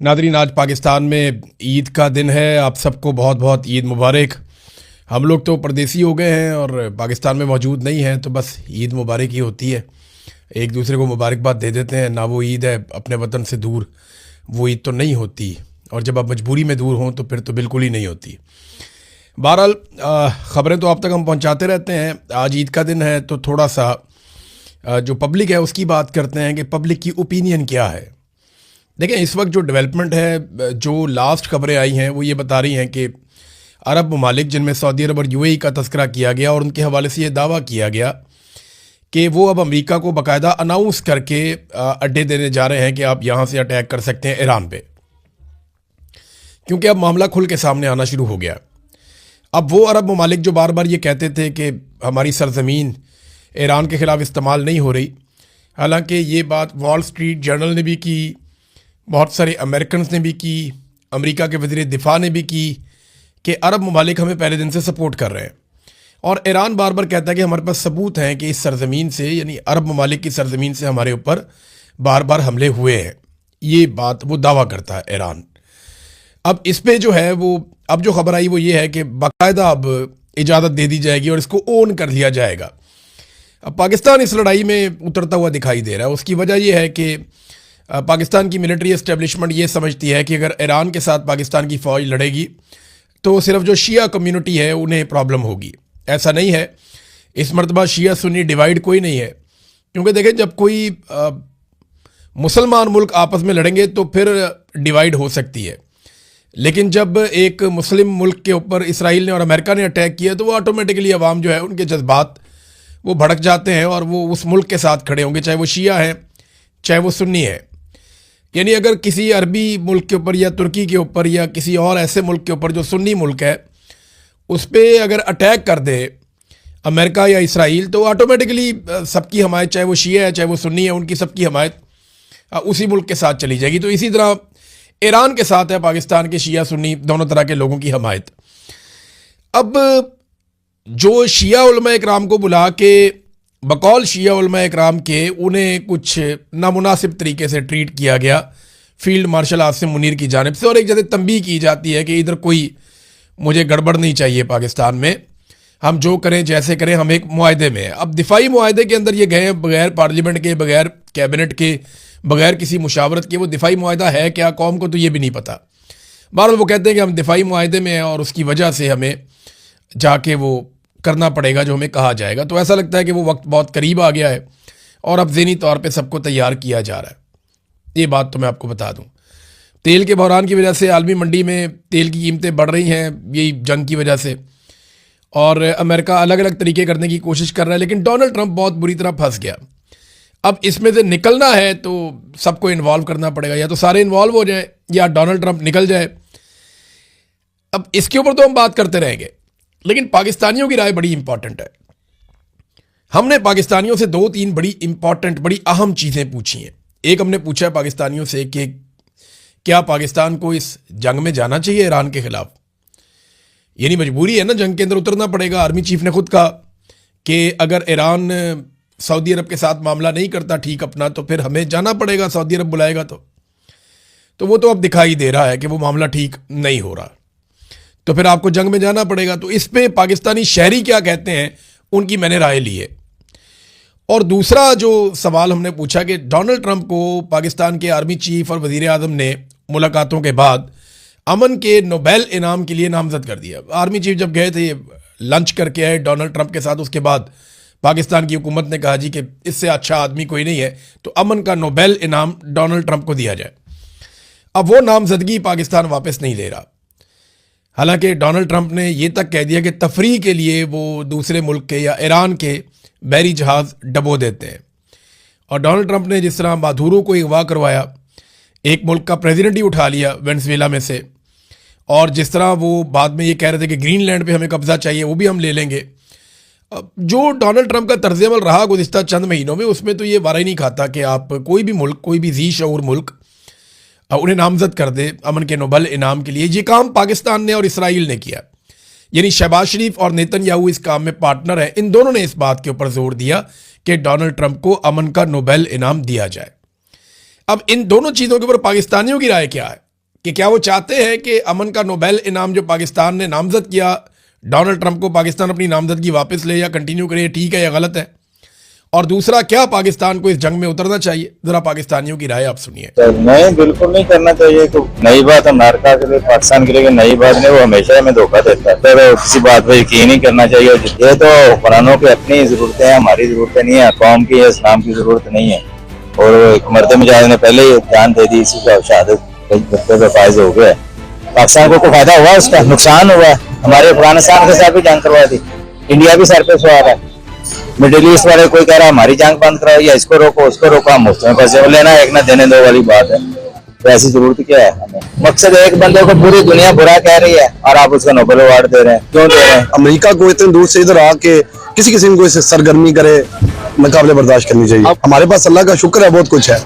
Nadreen, आज पाकिस्तान में ईद का दिन है। आप सबको बहुत बहुत ईद मुबारक। हम लोग तो परदेसी हो गए हैं और पाकिस्तान में मौजूद नहीं हैं, तो बस ईद मुबारक ही होती है, एक दूसरे को मुबारकबाद दे देते हैं ना। वो ईद है अपने वतन से दूर, वो ईद तो नहीं होती, और जब आप मजबूरी में दूर हों तो फिर तो बिल्कुल ही नहीं होती। बहरहाल ख़बरें तो आप तक हम पहुंचाते रहते हैं। आज ईद का दिन है तो थोड़ा सा जो पब्लिक है उसकी बात करते हैं कि पब्लिक की ओपिनियन क्या है। देखें, इस वक्त जो डेवलपमेंट है, जो लास्ट खबरें आई हैं वो ये बता रही हैं कि अरब ममालिक जिनमें सऊदी अरब और यूएई का तस्करा किया गया, और उनके हवाले से ये दावा किया गया कि वो अब अमेरिका को बाकायदा अनाउंस करके अड्डे देने जा रहे हैं कि आप यहाँ से अटैक कर सकते हैं ईरान पे, क्योंकि अब मामला खुल के सामने आना शुरू हो गया। अब वो अरब ममालिक जो बार बार ये कहते थे कि हमारी सरजमीन ईरान के ख़िलाफ़ इस्तेमाल नहीं हो रही, हालांकि ये बात वॉल स्ट्रीट जर्नल ने भी की, बहुत सारे अमेरिकन ने भी की, अमेरिका के वज़ीर दिफा ने भी की कि अरब ममालिक हमें पहले दिन से सपोर्ट कर रहे हैं। और ईरान बार बार कहता है कि हमारे पास सबूत हैं कि इस सरजमीन से, यानी अरब ममालिक की सरजमीन से हमारे ऊपर बार बार हमले हुए हैं। ये बात वो दावा करता है ईरान। अब इस पर जो है वो, अब जो खबर आई वो ये है कि बाकायदा अब इजाज़त दे दी जाएगी और इसको ओन कर लिया जाएगा। अब पाकिस्तान इस लड़ाई में उतरता हुआ दिखाई दे रहा है। उसकी वजह यह है कि पाकिस्तान की मिलिट्री एस्टेब्लिशमेंट ये समझती है कि अगर ईरान के साथ पाकिस्तान की फ़ौज लड़ेगी तो सिर्फ जो शिया कम्युनिटी है उन्हें प्रॉब्लम होगी। ऐसा नहीं है, इस मरतबा शिया सुन्नी डिवाइड कोई नहीं है, क्योंकि देखें, जब कोई मुसलमान मुल्क आपस में लड़ेंगे तो फिर डिवाइड हो सकती है, लेकिन जब एक मुस्लिम मुल्क के ऊपर इसराइल ने और अमेरिका ने अटैक किया तो वो ऑटोमेटिकली अवाम जो है उनके जज्बात वो भड़क जाते हैं और वो उस मुल्क के साथ खड़े होंगे, चाहे वो शिया है चाहे वो सुन्नी है। यानी अगर किसी अरबी मुल्क के ऊपर या तुर्की के ऊपर या किसी और ऐसे मुल्क के ऊपर जो सुन्नी मुल्क है उस पर अगर अटैक कर दे अमेरिका या इसराइल, तो ऑटोमेटिकली सबकी हमायत, चाहे वो शिया है चाहे वो सुन्नी है, उनकी सबकी हमायत उसी मुल्क के साथ चली जाएगी। तो इसी तरह ईरान के साथ है पाकिस्तान के शिया सुन्नी दोनों तरह के लोगों की हमायत। अब जो शिया उलमा इकराम को बुला के बकौल शिया उलमा इकराम के उन्हें कुछ नामुनासिब तरीके से ट्रीट किया गया फील्ड मार्शल आसिम मुनीर की जानिब से, और एक जैसे तंबीह की जाती है कि इधर कोई मुझे गड़बड़ नहीं चाहिए, पाकिस्तान में हम जो करें जैसे करें, हम एक मुआहदे में हैं। अब दिफाई मुआहदे के अंदर ये गए हैं बगैर पार्लियामेंट के, बगैर कैबिनेट के, बगैर किसी मुशावरत के। वो दिफाई मुआहदा है क्या, कौम को तो ये भी नहीं पता। बहरहाल वो कहते हैं कि हम दिफाई मुआहदे में हैं और उसकी वजह से हमें जाके वो करना पड़ेगा जो हमें कहा जाएगा। तो ऐसा लगता है कि वो वक्त बहुत करीब आ गया है और अब ज़हनी तौर पे सबको तैयार किया जा रहा है। ये बात तो मैं आपको बता दूं, तेल के बहरान की वजह से आलमी मंडी में तेल की कीमतें बढ़ रही हैं, यही जंग की वजह से, और अमेरिका अलग अलग तरीके करने की कोशिश कर रहा है, लेकिन डोनाल्ड ट्रंप बहुत बुरी तरह फंस गया। अब इसमें से निकलना है तो सबको इन्वॉल्व करना पड़ेगा, या तो सारे इन्वॉल्व हो जाए या डोनाल्ड ट्रंप निकल जाए। अब इसके ऊपर तो हम बात करते रहेंगे, लेकिन पाकिस्तानियों की राय बड़ी इंपॉर्टेंट है। हमने पाकिस्तानियों से 2-3 बड़ी इंपॉर्टेंट, बड़ी अहम चीज़ें पूछी हैं। एक, हमने पूछा है पाकिस्तानियों से कि क्या पाकिस्तान को इस जंग में जाना चाहिए ईरान के खिलाफ। यानी मजबूरी है ना, जंग के अंदर उतरना पड़ेगा। आर्मी चीफ ने खुद कहा कि अगर ईरान सऊदी अरब के साथ मामला नहीं करता ठीक अपना, तो फिर हमें जाना पड़ेगा, सऊदी अरब बुलाएगा तो वो तो अब दिखाई दे रहा है कि वो मामला ठीक नहीं हो रहा, तो फिर आपको जंग में जाना पड़ेगा। तो इस पे पाकिस्तानी शहरी क्या कहते हैं, उनकी मैंने राय ली है। और दूसरा जो सवाल हमने पूछा कि डोनाल्ड ट्रंप को पाकिस्तान के आर्मी चीफ और वजीर आज़म ने मुलाकातों के बाद अमन के नोबेल इनाम के लिए नामजद कर दिया। आर्मी चीफ जब गए थे, लंच करके आए डोनाल्ड ट्रंप के साथ, उसके बाद पाकिस्तान की हुकूमत ने कहा जी कि इससे अच्छा आदमी कोई नहीं है, तो अमन का नोबेल इनाम डोनाल्ड ट्रंप को दिया जाए। अब वो नामजदगी पाकिस्तान वापस नहीं ले रहा। हालांकि डोनाल्ड ट्रंप ने यह तक कह दिया कि तफरीह के लिए वो दूसरे मुल्क के या ईरान के बहरी जहाज़ डबो देते हैं। और डोनाल्ड ट्रंप ने जिस तरह माधुरो को अगवा करवाया, एक मुल्क का प्रेसिडेंट ही उठा लिया वेनेजुएला में से, और जिस तरह वो बाद में ये कह रहे थे कि ग्रीनलैंड पे हमें कब्जा चाहिए, वो भी हम ले लेंगे। जो डोनाल्ड ट्रंप का तर्ज अमल रहा गुज़िश्ता चंद महीनों में, उसमें तो ये वारा ही नहीं खाता कि आप कोई भी मुल्क, कोई भी जी शऊर मुल्क उन्हें नामजद कर दे अमन के नोबेल इनाम के लिए। ये काम पाकिस्तान ने और इसराइल ने किया, यानी शहबाज शरीफ और नेतन्याहू इस काम में पार्टनर है। इन दोनों ने इस बात के ऊपर जोर दिया कि डोनाल्ड ट्रंप को अमन का नोबेल इनाम दिया जाए। अब इन दोनों चीज़ों के ऊपर पाकिस्तानियों की राय क्या है, कि क्या वो चाहते हैं कि अमन का नोबेल इनाम जो पाकिस्तान ने नामजद किया डोनाल्ड ट्रंप को, पाकिस्तान अपनी नामजदगी वापस ले या कंटिन्यू करे, ठीक है या गलत है? और दूसरा, क्या पाकिस्तान को इस जंग में उतरना चाहिए? जरा पाकिस्तानियों की राय आप सुनिए। नहीं, बिल्कुल नहीं करना चाहिए। तो नई बात अमेरिका के लिए, पाकिस्तान के लिए नई बात नहीं, वो हमेशा हमें धोखा देता है। तो किसी बात पे यकीन नहीं करना चाहिए। ये तो हुक्मरानों की अपनी जरूरतें हैं, हमारी जरूरतें नहीं है, कौम की इस्लाम की जरूरत नहीं है। और एक मर्द मुजाहिद ने पहले ही जान दे दी, इसी का शहादत बच्चे पे फायज हो गया। पाकिस्तान को फायदा हुआ, उसका नुकसान हुआ। हमारे अफगानिस्तान के साथ भी जंग करवा दी, इंडिया भी सर पे सवार है। मिडिल ईस्ट वाले कोई कह रहा है हमारी जंग बंद कराओ या इसको रोको उसको रोको, हम मुफ्त में पैसे लेना, एक ना देने दो वाली बात है। तो ऐसी जरूरत क्या है हमें? मकसद एक बंदे को पूरी दुनिया बुरा कह रही है और आप उसको नोबेल अवार्ड दे रहे हैं, क्यों दे रहे हैं? अमेरिका को इतने दूर से इधर आके किसी किस्म को इसे सरगर्मी करे, मुकाबले बर्दाश्त करनी चाहिए। हमारे पास अल्लाह का शुक्र है, बहुत कुछ है।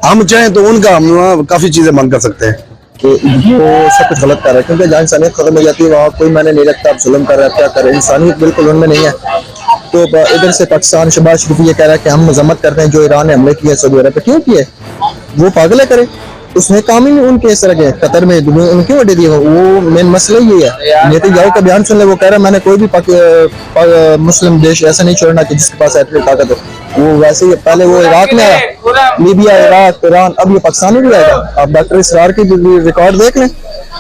हम चाहें तो उनका हम काफी चीजें मांग कर सकते हैं। कि वो सब कुछ गलत कर रहा है, क्योंकि जहाँ इंसानियत खत्म हो जाती है वहाँ कोई मैंने नहीं लगता आप जुल्म कर रहा है, क्या कर रहे हैं, इंसानियत बिल्कुल उनमें नहीं है। तो इधर से पाकिस्तान शहबाज शरीफ ये कह रहा है कि हम मजम्मत करते हैं जो ईरान ने हमले किए सऊदी अरब पे। क्यों किए? वो पागल है, करे उसने काम ही नहीं उनके इस तरह के कतर में क्यों अड्डे दिए? वो मेन मसला ही है। नेतन्याहू का बयान सुन ले, वो कह रहा है मैंने कोई भी मुस्लिम देश ऐसा नहीं छोड़ना कि जिसके पास एटमी ताकत हो। वो वैसे ही पहले वो इराक में आया, लीबिया, इराक, ईरान, अब ये पाकिस्तान में भी आएगा। आप डॉक्टर इसरार की रिकॉर्ड देख लें,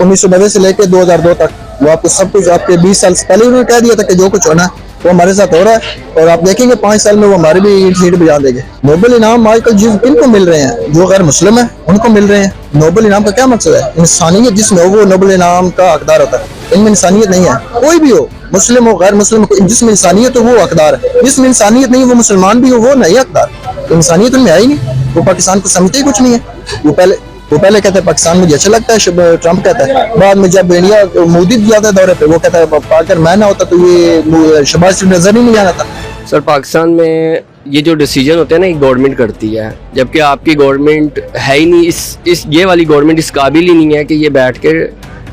1990 से लेकर 2002 तक, वो आपको सब कुछ आपके 20 साल से पहले उन्होंने कह दिया था कि जो कुछ होना है वो हमारे साथ हो रहा है। और आप देखेंगे 5 साल में वो हमारे भी सीट बजा देंगे। नोबेल इनाम आजकल जिस किनको मिल रहे हैं, जो गैर मुस्लिम है उनको मिल रहे हैं। नोबेल इनाम का क्या मकसद है? इंसानियत जिसमें हो वो नोबेल इनाम का हकदार होता है। इनमें इंसानियत नहीं है, कोई भी हो, मुस्लिम हो गैर मुस्लिम हो, जिसमें इंसानियत हो वो हकदार है, जिसमें इंसानियत नहीं वो मुसलमान भी हो वो नहीं हकदार। तो इंसानियत उनमें आई नहीं, वो पाकिस्तान को समझते ही कुछ नहीं है। वो पहले कहते हैं पाकिस्तान मुझे अच्छा लगता है, ट्रंप कहता है। बाद में जब इंडिया मोदी जाता है दौरे पे, वो कहता है अगर मैं ना होता तो ये शहबाज शरीफ नजर ही नहीं आना था। सर, पाकिस्तान में ये जो डिसीजन होते हैं ना, एक गवर्नमेंट करती है, जबकि आपकी गवर्नमेंट है ही नहीं। ये वाली गवर्नमेंट इस काबिल ही नहीं है कि ये बैठ के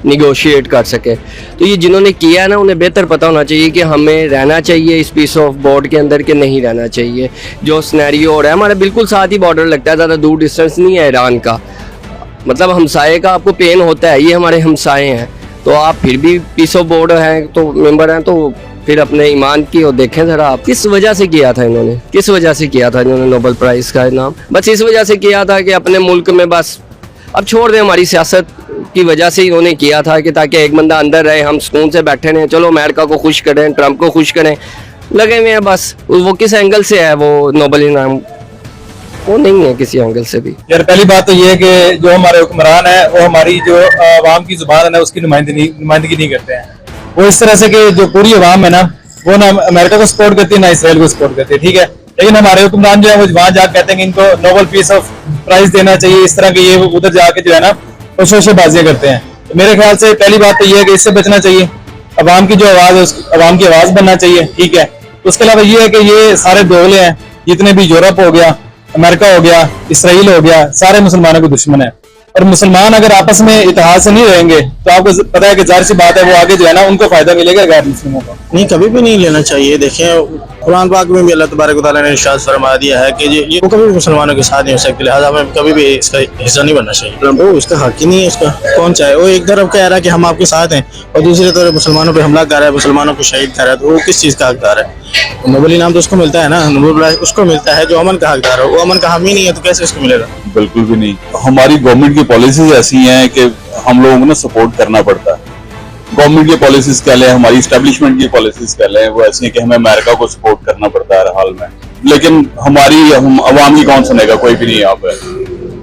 निगोशिएट कर सके। तो ये जिन्होंने किया है ना, उन्हें बेहतर पता होना चाहिए कि हमें रहना चाहिए इस पीस ऑफ बोर्ड के अंदर कि नहीं रहना चाहिए। जो सिनेरियो हो रहा है, हमारे बिल्कुल साथ ही बॉर्डर लगता है, ज़्यादा दूर डिस्टेंस नहीं है ईरान का। मतलब हमसाए का आपको पेन होता है, ये हमारे हमसाए हैं, तो आप फिर भी पीस ऑफ बोर्ड हैं तो मेंबर हैं, तो फिर अपने ईमान की और देखें ज़रा आप किस वजह से किया था इन्होंने, किस वजह से किया था इन्होंने नोबेल प्राइज़ का इनाम? बस इस वजह से किया था कि अपने मुल्क में बस अब छोड़ दें, हमारी सियासत की वजह से इन्होंने किया था कि ताकि एक बंदा अंदर रहे, हम सुकून से बैठे रहें, चलो अमेरिका को खुश करें, ट्रंप को खुश करें, लगे हुए हैं बस। वो किस एंगल से है वो नोबेल इनाम? वो नहीं है किसी एंगल से भी। यार पहली बात तो ये है कि जो हमारे हुक्मरान है वो हमारी जो आवाम की जुबान है उसकी नुमाइंदगी नहीं करते हैं। वो इस तरह से कि जो पूरी आवाम है ना, वो ना अमेरिका को सपोर्ट करती है ना इसराइल को सपोर्ट करती है, ठीक है। लेकिन हमारे हुक्मरान जो है वो वहां जाकर कहते हैं कि इनको नोबेल पीस ऑफ प्राइज देना चाहिए, इस तरह के ये उधर जाके जो है ना वो शोशेबाजियां करते हैं। तो मेरे ख्याल से पहली बात तो ये है कि इससे बचना चाहिए। अवाम की जो आवाज है उस अवाम की आवाज बनना चाहिए, ठीक है। उसके अलावा ये है कि ये सारे दोगले हैं, जितने भी यूरोप हो गया, अमेरिका हो गया, इसराइल हो गया, सारे मुसलमानों के दुश्मन है। और मुसलमान अगर आपस में इतिहाद से नहीं रहेंगे तो आपको पता है कि जाहिर सी बात है वो आगे जो है ना उनको फायदा मिलेगा गैर मुस्लिमों को। नहीं, कभी भी नहीं लेना चाहिए। देखें कुरान पाक में भी अल्लाह तबारक व तआला ने इरशाद फरमा दिया है कि ये कभी भी मुसलमानों के साथ नहीं हो सकती, लिहाजा हमें कभी भी इसका हिस्सा नहीं बनना चाहिए। वो उसका हक ही नहीं है, उसका कौन चाहे। वो एक तरफ कह रहा है कि हम आपके साथ हैं और दूसरी तरफ मुसलमानों पर हमला कर रहा है, मुसलमानों को शहीद कर रहा है, तो वो किस चीज़ का हकदार है? नोबेल इनाम तो उसको मिलता है ना, नोबेल प्राइज उसको मिलता है जो अमन का हकदार हो। वो अमन का हामी नहीं है तो कैसे उसको मिलेगा? बिल्कुल भी नहीं। हमारी गवर्नमेंट की पॉलिसीज ऐसी हैं कि हम लोगों को ना सपोर्ट करना पड़ता है। गवर्नमेंट की पॉलिसीज कह लें, हमारी इस्टेब्लिशमेंट की पॉलिसीज कह लें, वो ऐसी है कि हमें अमेरिका को सपोर्ट करना पड़ता है हर हाल में। लेकिन हमारी अवाम की कौन सुनेगा? कोई भी नहीं यहाँ पे।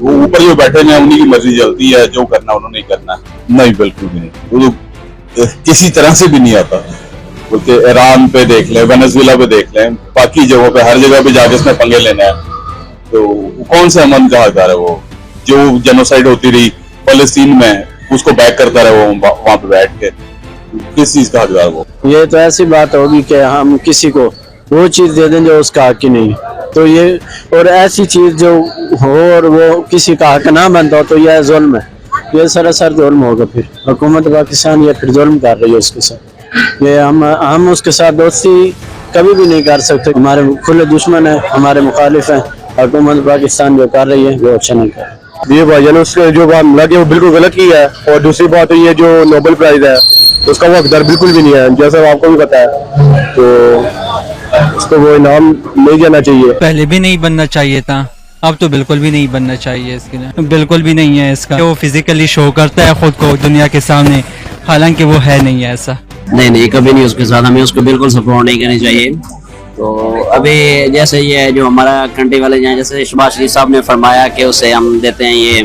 वो ऊपर जो बैठे हैं उन्हीं की मर्जी चलती है, जो करना उन्होंने करना। नहीं, बिल्कुल भी नहीं। वो तो किसी तरह से भी नहीं आता। क्योंकि ईरान पे देख लें, वेनेजुएला पे देख लें, बाकी जगहों पे हर जगह पे जाके इसमें पंगे लेने हैं, तो कौन सा अमन का हकदार है? वो जो जेनोसाइड होती रही फलस्तीन में, उसको बैक करता रहे वो वहां पे बैठ के, किस चीज का हकदार वो? ये तो ऐसी बात होगी कि हम किसी को वो चीज दे दें जो उसका हक ही नहीं, तो ये और ऐसी चीज जो हो और वो किसी का हक ना बनता हो तो यह जुल्म है, ये सरासर जुल्म होगा। फिर हुकूमत पाकिस्तान ये फिर जुल्म कर रही है उसके साथ। ये हम उसके साथ दोस्ती कभी भी नहीं कर सकते। हमारे खुले दुश्मन है, हमारे मुखालिफ हैं। हुकूमत पाकिस्तान जो कर रही है वो अच्छा नहीं कर रही। ये भाईजान उसने जो हमला किया वो बिल्कुल गलत किया है, और दूसरी बात तो ये जो नोबेल प्राइज है उसका वो हकदार बिल्कुल भी नहीं है, जैसा आपको भी पता है, तो उसको वो इनाम नहीं देना चाहिए। पहले भी नहीं बनना चाहिए था, अब तो बिल्कुल भी नहीं बनना चाहिए इसके लिए, बिल्कुल भी नहीं है इसका। वो फिजिकली शो करता है खुद को दुनिया के सामने, हालांकि वो है नहीं है ऐसा। नहीं कभी नहीं उसके साथ, हमें उसको बिल्कुल सपोर्ट नहीं करनी चाहिए। तो अभी जैसे ये जो हमारा कंट्री वाले हैं, जैसे शहबाज शरीफ साहब ने फरमाया कि उसे हम देते हैं ये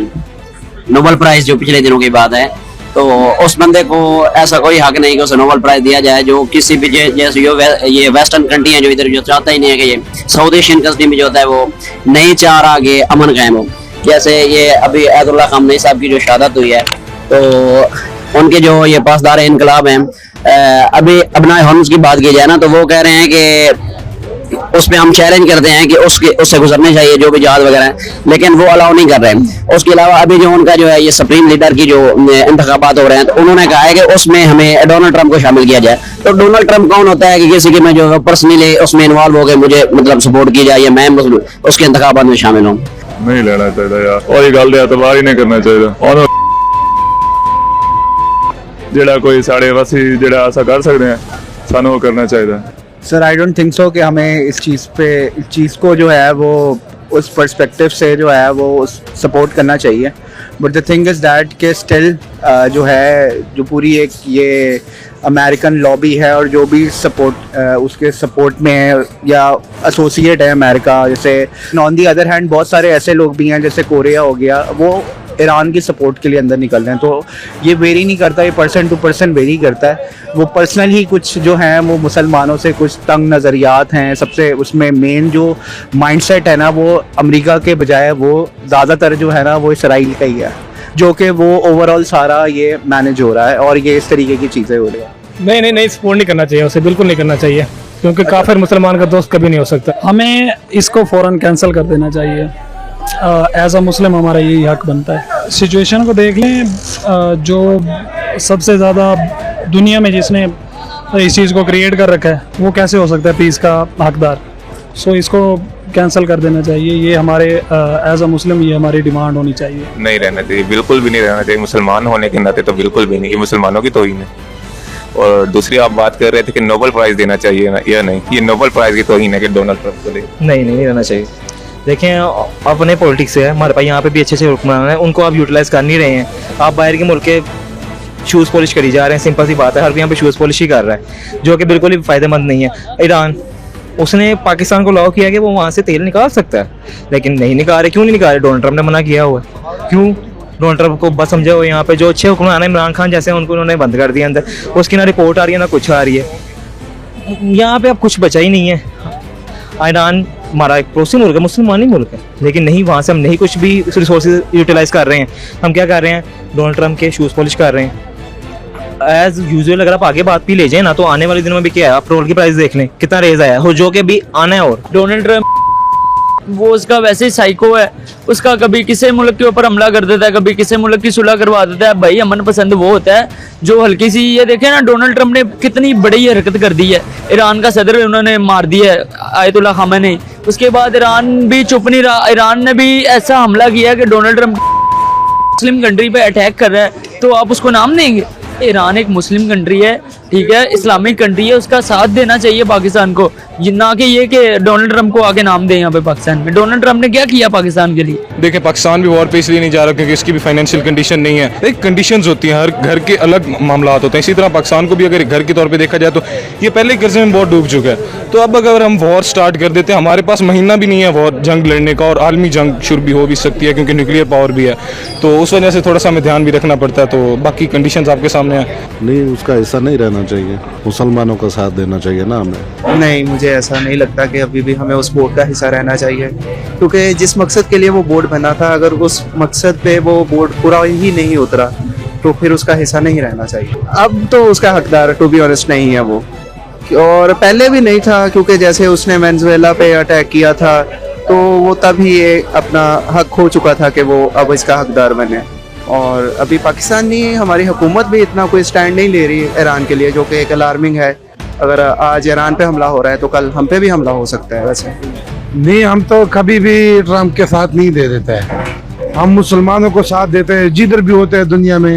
नोबेल प्राइज, जो पिछले दिनों की बात है, तो उस बंदे को ऐसा कोई हक नहीं कि उसे नोबेल प्राइज दिया जाए जो किसी भी जैसे ये वेस्टर्न कंट्री है जो इधर जो चाहता ही नहीं है कि ये साउथ एशियन कंट्री में जो होता है वो नहीं चाह रहा कि अमन कायम हो। जैसे ये अभी अयतुल्लाह खामनेई साहब की जो शहादत हुई है, तो उनके जो ये पासदार इनकलाब हैं, अभी अबनाए हॉर्मुज़ की बात की जाए ना, तो वो कह रहे हैं कि उसमें हम चैलेंज करते हैं कि उससे गुजरने चाहिए जो भी जहाज वगैरह है, लेकिन वो अलाउ नहीं कर रहे हैं। उसके अलावा अभी जो उनका जो है ये सुप्रीम लीडर की जो इंतखाबात हो रहे हैं, तो उन्होंने कहा है कि उसमें हमें डोनाल्ड ट्रंप को शामिल किया जाए। तो डोनाल्ड ट्रंप कौन होता है कि किसी की मैं जो पर्सनली उसमें इन्वॉल्व हो गए मुझे मतलब सपोर्ट की जाए या मैं उसके इंतखाबात में शामिल हूँ। नहीं लेना चाहिए यार, और ये गल एतबार ही नहीं करना चाहिए। और जेड़ा कोई साढ़े वासी जेड़ा ऐसा कर सकते हैं सानू वो करना चाहिए। Sir I don't think so कि हमें इस चीज़ को जो है वो उस पर्सपेक्टिव से जो है वो सपोर्ट करना चाहिए। But the thing is that कि स्टिल जो है जो पूरी एक ये अमेरिकन लॉबी है और जो भी सपोर्ट उसके सपोर्ट में है या एसोसिएट है अमेरिका, जैसे ऑन दी अदर हैंड बहुत सारे ऐसे लोग भी हैं जैसे कोरिया हो गया, वो ईरान की सपोर्ट के लिए अंदर निकल रहे हैं। तो ये वेरी नहीं करता, ये पर्सन टू पर्सन वेरी करता है। वो पर्सनल ही कुछ जो हैं वो मुसलमानों से कुछ तंग नज़रियात हैं, सबसे उसमें मेन जो माइंडसेट है ना वो अमेरिका के बजाय वो ज़्यादातर जो है ना वो इसराइल का ही है, जो कि वो ओवरऑल सारा ये मैनेज हो रहा है और ये इस तरीके की चीज़ें हो रही हैं। नहीं सपोर्ट नहीं करना चाहिए, उसे बिल्कुल नहीं करना चाहिए, क्योंकि काफिर मुसलमान का दोस्त कभी नहीं हो सकता। हमें इसको फौरन कैंसिल कर देना चाहिए। एज अ मुस्लिम हमारा यही हक बनता है। सिचुएशन को देख लें, जो सबसे ज़्यादा दुनिया में जिसने इस चीज़ को क्रिएट कर रखा है वो कैसे हो सकता है पीस का हकदार। सो इसको कैंसिल कर देना चाहिए, ये हमारे एज अ मुस्लिम ये हमारी डिमांड होनी चाहिए। नहीं रहना चाहिए, बिल्कुल भी नहीं रहना चाहिए। मुसलमान होने के नाते तो बिल्कुल भी नहीं, ये मुसलमानों की तौहीन है। और दूसरी आप बात कर रहे थे कि नोबेल प्राइज देना चाहिए ना या नहीं, ये नोबेल प्राइज की तौहीन है कि डोनाल्ड ट्रंप को दे। नहीं रहना चाहिए। देखें अपने पॉलिटिक्स से है, हमारे पास यहाँ पे भी अच्छे हुक्मरान हैं, उनको आप यूटिलाइज कर नहीं रहे हैं। आप बाहर के मुल्क के शूज़ पॉलिश करी जा रहे हैं, सिंपल सी बात है, हर कोई यहाँ पे शूज़ पॉलिश ही कर रहा है, जो कि बिल्कुल ही फ़ायदेमंद नहीं है। ईरान उसने पाकिस्तान को अलाउ किया कि वो वहाँ से तेल निकाल सकता है, लेकिन नहीं निकाल रहे। क्यों नहीं निकाल रहे? डोनाल्ड ट्रंप ने मना किया हुआ है। क्यों? डोनाल्ड ट्रंप को बस समझे हो यहाँ पे जो अच्छे हुक्मरान हैं, इमरान खान जैसे उनको उन्होंने बंद कर दिया अंदर, उसकी ना रिपोर्ट आ रही है ना कुछ आ रही है। यहाँ पे अब कुछ बचा ही नहीं है। ईरान हमारा एक पड़ोसी मुल्क है, मुसलमानी मुल्क है, लेकिन नहीं, वहाँ से हम नहीं कुछ भी रिसोर्सेज यूटिलाइज कर रहे हैं। हम क्या कर रहे हैं? डोनाल्ड ट्रंप के शूज़ पॉलिश कर रहे हैं। एज यूजुअल अगर आप आगे बात भी ले जाए ना, तो आने वाले दिनों में भी क्या है, आप पेट्रोल की प्राइस देख लें कितना रेज आया है, जो कि भी आना है। और डोनाल्ड ट्रंप वो उसका वैसे ही साइको है, उसका कभी किसी मुल्क के ऊपर हमला कर देता है, कभी किसी मुल्क की सुलह करवा देता है। भाई अमन पसंद वो होता है जो हल्की सी, ये देखे ना डोनाल्ड ट्रंप ने कितनी बड़ी हरकत कर दी है, ईरान का सदर उन्होंने मार दिया है आयतुल्लाह खामनेई। उसके बाद ईरान भी चुप नहीं रहा, ईरान ने भी ऐसा हमला किया कि डोनाल्ड ट्रंप मुस्लिम कंट्री पे अटैक कर रहा है, तो आप उसको नाम देंगे? ईरान एक मुस्लिम कंट्री है, ठीक है, इस्लामिक कंट्री है, उसका साथ देना चाहिए पाकिस्तान को, ना कि ये कि डोनाल्ड ट्रंप को आगे नाम दें यहाँ पे पाकिस्तान में। डोनाल्ड ट्रंप ने क्या किया पाकिस्तान के लिए? देखिए पाकिस्तान भी वॉर पे इसलिए नहीं जा रहा क्योंकि इसकी भी फाइनेंशियल कंडीशन नहीं है। एक कंडीशंस होती हैं, हर घर के अलग मामला होते हैं। इसी तरह पाकिस्तान को भी अगर घर के तौर पे देखा जाए तो ये पहले कर्जे में बहुत डूब चुका है। तो अब अगर हम वॉर स्टार्ट कर देते हैं, हमारे पास महीना भी नहीं है वॉर जंग लड़ने का, और आलमी जंग शुरू भी हो भी सकती है क्योंकि न्यूक्लियर पावर भी है, तो उस वजह से थोड़ा सा हमें ध्यान भी रखना पड़ता है। तो बाकी कंडीशंस आपके सामने हैं। नहीं, उसका हिस्सा नहीं रहना चाहिए, मुसलमानों का साथ देना चाहिए ना हमें। नहीं, मुझे ऐसा नहीं लगता कि अभी भी हमें उस बोर्ड का हिस्सा रहना चाहिए, क्योंकि जिस मकसद के लिए वो बोर्ड बना था, अगर उस मकसद पे वो बोर्ड पूरा ही नहीं उतरा तो फिर उसका हिस्सा नहीं रहना चाहिए। अब तो उसका हकदार टू बी ऑनेस्ट नहीं है वो, और पहले भी नहीं था, क्योंकि जैसे उसने वेनेजुएला पे अटैक किया था तो वो तभी ये अपना हक खो चुका था कि वो अब इसका हकदार बने। और अभी पाकिस्तानी हमारी हुकूमत भी इतना कोई स्टैंड नहीं ले रही ईरान के लिए, जो कि एक अलार्मिंग है। अगर आज ईरान पे हमला हो रहा है तो कल हम पे भी हमला हो सकता है। वैसे नहीं, हम तो कभी भी ट्रंप के साथ नहीं दे देते हैं, हम मुसलमानों को साथ देते हैं जिधर भी होते हैं दुनिया में।